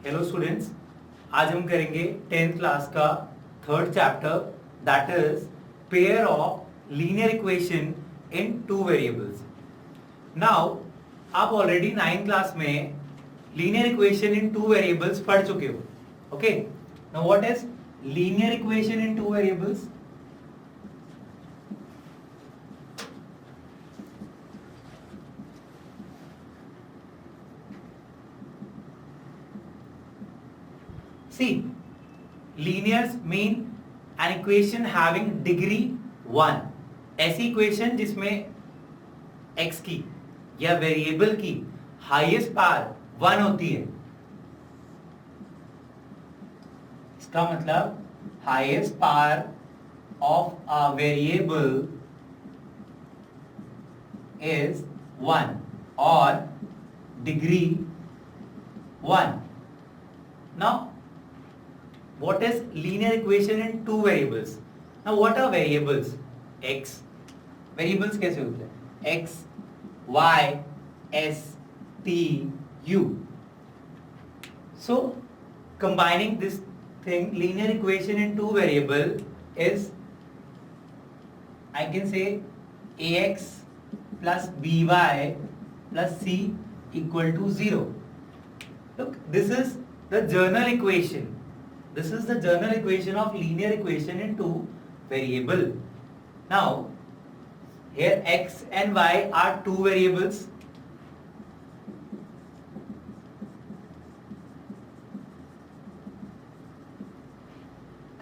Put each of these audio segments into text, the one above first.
Hello students, आज हम करेंगे 10th क्लास का third chapter that is pair of linear equation in two variables. Now आप already 9th class में linear equation in two variables पढ़ चुके हो। Okay, now what is linear equation in two variables? See, linears mean an equation having degree 1। ऐसी equation जिसमें x की या variable की हाईएस्ट पावर 1 होती है। इसका मतलब highest power of a variable is 1 और degree 1। Now what is linear equation in two variables? Now what are variables? X variables कैसे होते हैं? X, Y, S, T, U. So combining this thing, linear equation in two variable is, I can say, AX plus BY plus C equal to 0. Look, this is the general equation. This is the general equation of linear equation in two variable. Now, here x and y are two variables.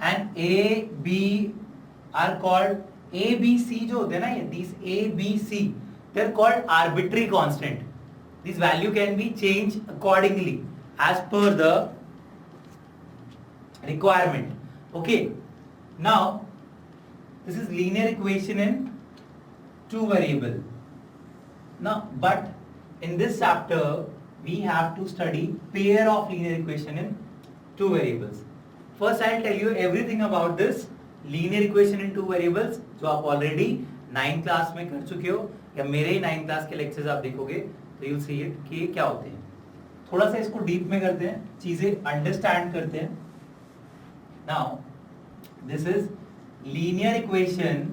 And A, B are called A, B, C जो होते हैं ना ये, these A, B, C, they are called arbitrary constant. This value can be changed accordingly as per the requirement. Okay, now this is linear equation in two variable. Now but in this chapter we have to study pair of linear equation in two variables. First I'll tell you everything about this linear equation in two variables जो आप already 9th class में कर चुके हो या मेरे 9th class के lectures आप देखोगे तो you'll see it कि क्या होते हैं। थोड़ा सा इसको डीप में करते हैं, चीजें अंडरस्टैंड करते हैं। Now, this is linear equation.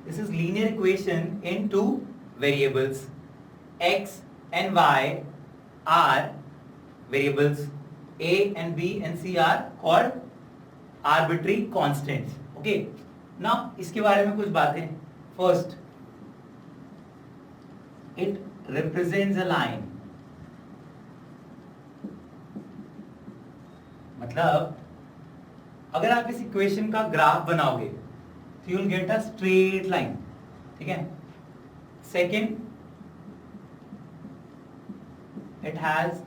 This is linear equation in two variables. X and Y are variables. A and B and C are called arbitrary constants. Okay. Now, इसके बारे में कुछ बातें. First, it represents a line. मतलब अगर आप इस equation का ग्राफ बनाओगे तो you will get a straight line, ठीक है। Second, it has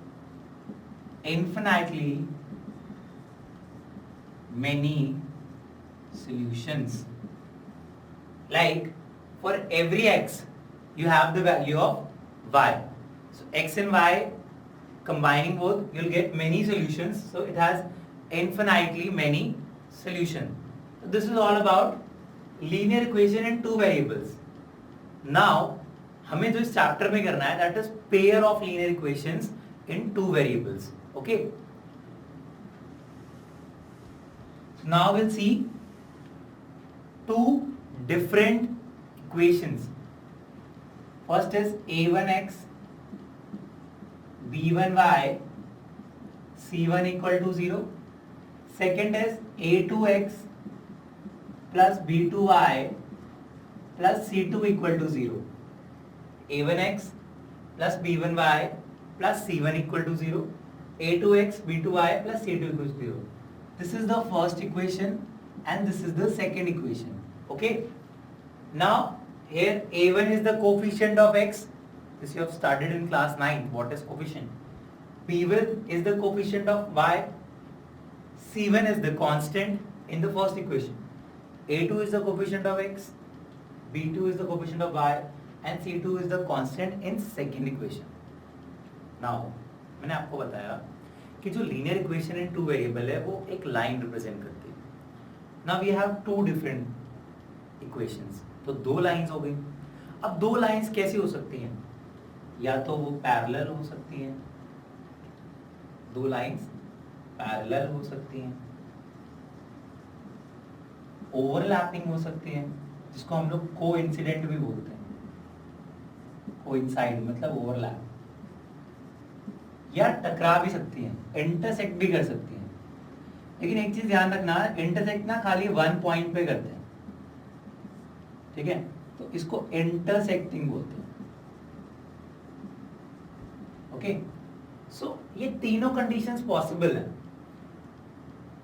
infinitely many solutions, like for every x you have the value of y, so x and y combining both you'll get many solutions, so it has infinitely many solutions. So this is all about linear equation in two variables. Now हमें जो इस chapter में करना है that is pair of linear equations in two variables. Okay, so now we'll see two different equations. First is a1x b1y c1 equal to 0. Second is a2x plus b2y plus c2 equal to 0. a1x plus b1y plus c1 equal to 0. a2x b2y plus c2 equal to 0. This is the first equation and this is the second equation. Okay. Now here a1 is the coefficient of x. This you have studied in class 9. What is coefficient? b1 is the coefficient of y. c1 is the constant in the first equation. a2 is the coefficient of x. b2 is the coefficient of y and c2 is the constant in second equation. Now मैंने आपको बताया कि जो linear equation in two variable है वो एक line represent करती है। Now we have two different equations. तो दो लाइंस हो गई। अब दो लाइंस कैसी हो सकती हैं? या तो वो पैरेलल हो सकती हैं, दो लाइंस पैरेलल हो सकती हैं, ओवरलैपिंग हो सकती है, जिसको हम लोग कोइंसिडेंट भी बोलते हैं, कोइंसाइड मतलब ओवरलैप, या टकरा भी सकती हैं, इंटरसेक्ट भी कर सकती हैं। लेकिन एक चीज ध्यान रखना, इंटरसेक्ट ना खाली वन पॉइंट पे करते हैं, ठीक है, तो इसको इंटरसेक्टिंग बोलते हैं। ओके, सो ये तीनों कंडीशंस पॉसिबल है,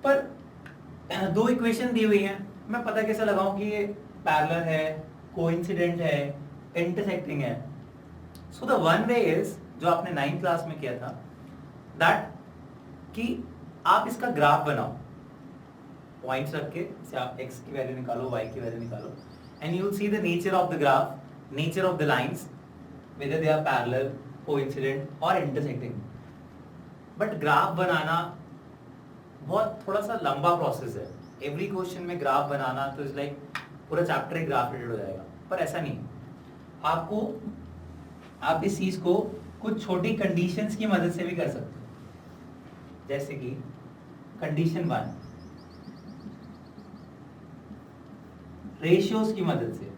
पर दो इक्वेशन दी हुई हैं, मैं पता कैसे लगाऊं कि ये पैरेलल है, कोइंसिडेंट है, इंटरसेक्टिंग है। So the one way is, जो आपने 9th क्लास में किया था, दैट कि आप इसका ग्राफ बनाओ, पॉइंट्स रख के, जैसे आप x की वैल्यू निकालो, y की वैल्यू निकालो, and you will see the nature of the graph, nature of the lines, whether they are parallel, coincident और intersecting। बट ग्राफ बनाना बहुत थोड़ा सा लंबा प्रोसेस है। एवरी क्वेश्चन में ग्राफ बनाना तो इज लाइक पूरा चैप्टर ही ग्राफ रिलेटेड हो जाएगा, पर ऐसा नहीं। आपको, आप इस चीज को कुछ छोटी कंडीशंस की मदद से भी कर सकते हो, जैसे कि कंडीशन 1, रेशियोज की मदद से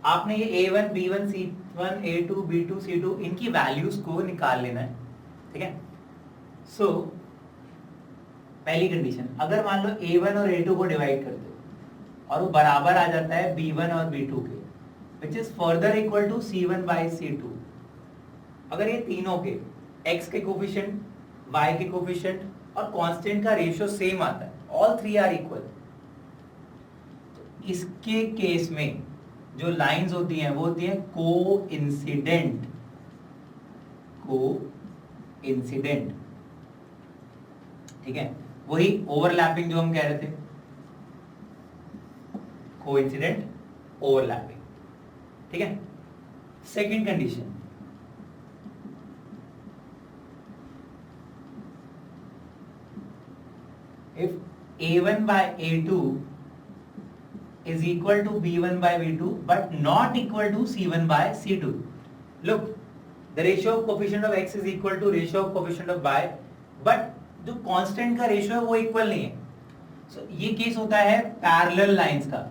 आपने ये A1, B1, C1, A2, B2, C2 इनकी वैल्यूज को निकाल लेना है, ठीक है। सो पहली कंडीशन, अगर मान लो A1 और A2 को डिवाइड कर दो और वो बराबर आ जाता है B1 और B2 के, which is further equal to C1 by C2। अगर ये तीनों के x के कोफिशिएंट, y के कोफिशिएंट और कांस्टेंट का रेशियो सेम आता है, ऑल थ्री आर इक्वल, तो इसके केस में जो लाइंस होती हैं वो होती हैं कोइंसिडेंट, कोइंसिडेंट, ठीक है। वही ओवरलैपिंग जो हम कह रहे थे, कोइंसिडेंट ओवरलैपिंग, ठीक है। Second condition, if A1 by A2 is equal to B1 by B2 but not equal to C1 by C2. Look, the ratio of coefficient of x is equal to ratio of coefficient of y, but जो constant का ratio है वो equal नहीं है। So, ये case होता है parallel lines का।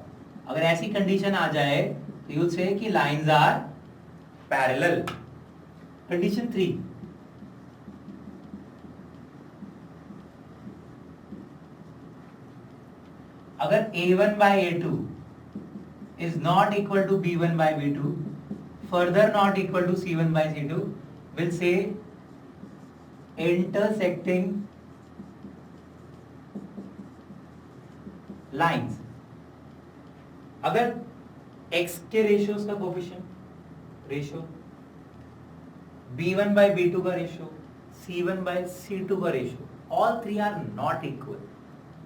अगर ऐसी कंडीशन आ जाए तो यू से कि लाइंस आर पैरेलल। कंडीशन 3, अगर A1 by A2 is not equal to B1 by B2, further not equal to C1 by C2, will say intersecting lines। अगर x के रेशियोज का coefficient ratio, B1 by B2 का ratio, C1 by C2 का ratio, all three are not equal,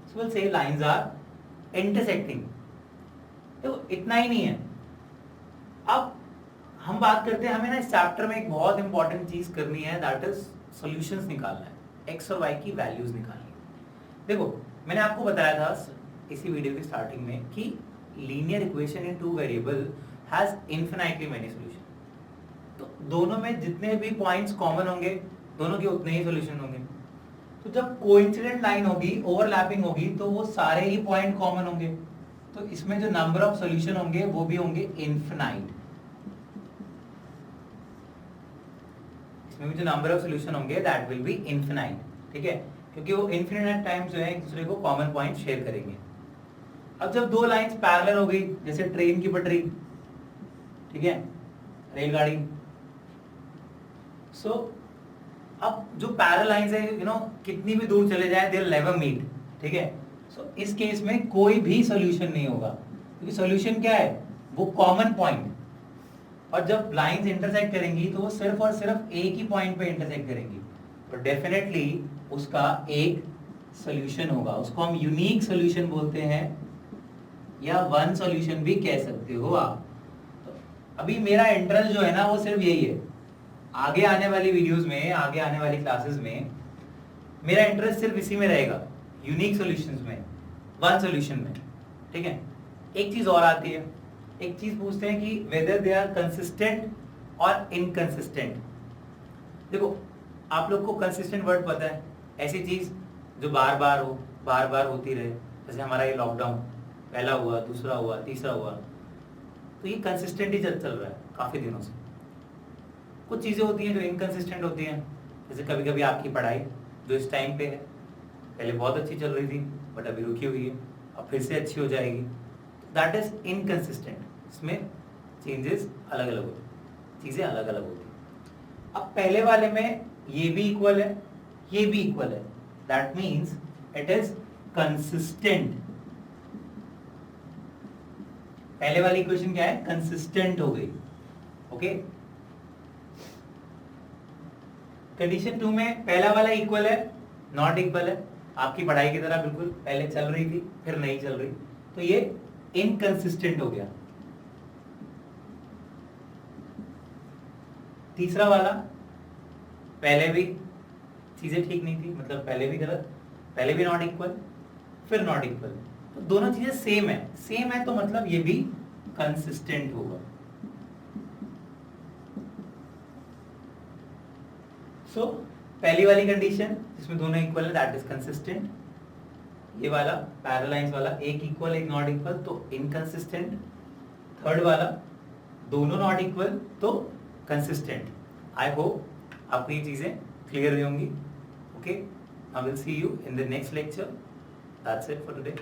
so we'll say lines are intersecting. तो इतना ही नहीं है, अब हम बात करते हैं, हमें ना इस चैप्टर में एक बहुत इंपॉर्टेंट चीज करनी है, दैट इज सॉल्यूशंस निकालना है, एक्स और वाई की वैल्यूज निकालनी है। देखो, मैंने आपको बताया था इसी वीडियो की स्टार्टिंग में कि linear equation in two variable has infinitely many solution. तो दोनों में जितने भी पॉइंट्स कॉमन होंगे, दोनों के उतने ही सॉल्यूशन होंगे। तो जब कोइंसिडेंट लाइन होगी, ओवरलैपिंग होगी, तो वो सारे ही पॉइंट कॉमन होंगे, तो इसमें जो नंबर ऑफ सॉल्यूशन होंगे वो भी होंगे इनफिनाइट। इसमें भी जो नंबर ऑफ सॉल्यूशन होंगे दैट विल बी इनफिनाइट, ठीक है, क्योंकि वो इनफिनिट टाइम्स जो है एक दूसरे को कॉमन पॉइंट शेयर करेंगे। अब जब दो लाइंस पैरेलल हो गई, जैसे ट्रेन की पटरी, ठीक है, रेलगाड़ी, सो अब जो पैरेलल लाइंस है, यू नो, कितनी भी दूर चले जाए, दे विल नेवर मीट, ठीक है। सो इस केस में कोई भी सॉल्यूशन नहीं होगा, क्योंकि सॉल्यूशन क्या है, वो कॉमन पॉइंट, और जब लाइंस इंटरसेक्ट करेंगी तो वो सिर्फ और सिर्फ एक ही पॉइंट पे इंटरसेक्ट करेंगी, तो डेफिनेटली उसका एक सॉल्यूशन होगा। उसको हम यूनिक सॉल्यूशन बोलते हैं, या वन सॉल्यूशन भी कह सकते हो आप। तो अभी मेरा इंटरेस्ट जो है ना वो सिर्फ यही है, आगे आने वाली वीडियोस में, आगे आने वाली क्लासेस में मेरा इंटरेस्ट सिर्फ इसी में रहेगा, यूनिक सॉल्यूशंस में, वन सॉल्यूशन में, ठीक है। एक चीज और आती है, एक चीज पूछते हैं कि वेदर दे आर कंसिस्टेंट और इनकंसिस्टेंट। देखो आप लोग को कंसिस्टेंट वर्ड पता है, ऐसी चीज जो बार बार होती रहे, जैसे हमारा ये लॉकडाउन पहला हुआ, दूसरा हुआ, तीसरा हुआ, तो ये कंसिस्टेंट ही चल रहा है काफी दिनों से। कुछ चीजें होती हैं जो इनकंसिस्टेंट होती हैं, जैसे कभी कभी आपकी पढ़ाई जो इस टाइम पे है, पहले बहुत अच्छी चल रही थी बट अभी रुकी हुई है, अब फिर से अच्छी हो जाएगी, दैट इज इनकंसिस्टेंट। इसमें चेंजेस अलग अलग होते हैं, चीजें अलग अलग होती हैं। अब पहले वाले में ये भी इक्वल है, ये भी इक्वल है, that means it is consistent. पहले वाली इक्वेशन क्या है, कंसिस्टेंट हो गई। ओके, कंडीशन 2 में पहला वाला इक्वल है, नॉट इक्वल है, आपकी पढ़ाई की तरह बिल्कुल पहले चल रही थी फिर नहीं चल रही, तो ये इनकंसिस्टेंट हो गया। तीसरा वाला, पहले भी चीजें ठीक नहीं थी, मतलब पहले भी गलत, पहले भी नॉट इक्वल फिर नॉट इक्वल, तो दोनों चीजें सेम है तो मतलब ये भी कंसिस्टेंट होगा। सो पहली वाली कंडीशन जिसमें दोनों इक्वल है दैट इज कंसिस्टेंट, ये वाला पैरेलल वाला एक इक्वल एक नॉट इक्वल तो इनकंसिस्टेंट, थर्ड वाला दोनों नॉट इक्वल तो कंसिस्टेंट। आई होप आपको ये चीजें क्लियर हुई होंगी। Okay, I will see you in the next lecture, that's it for today.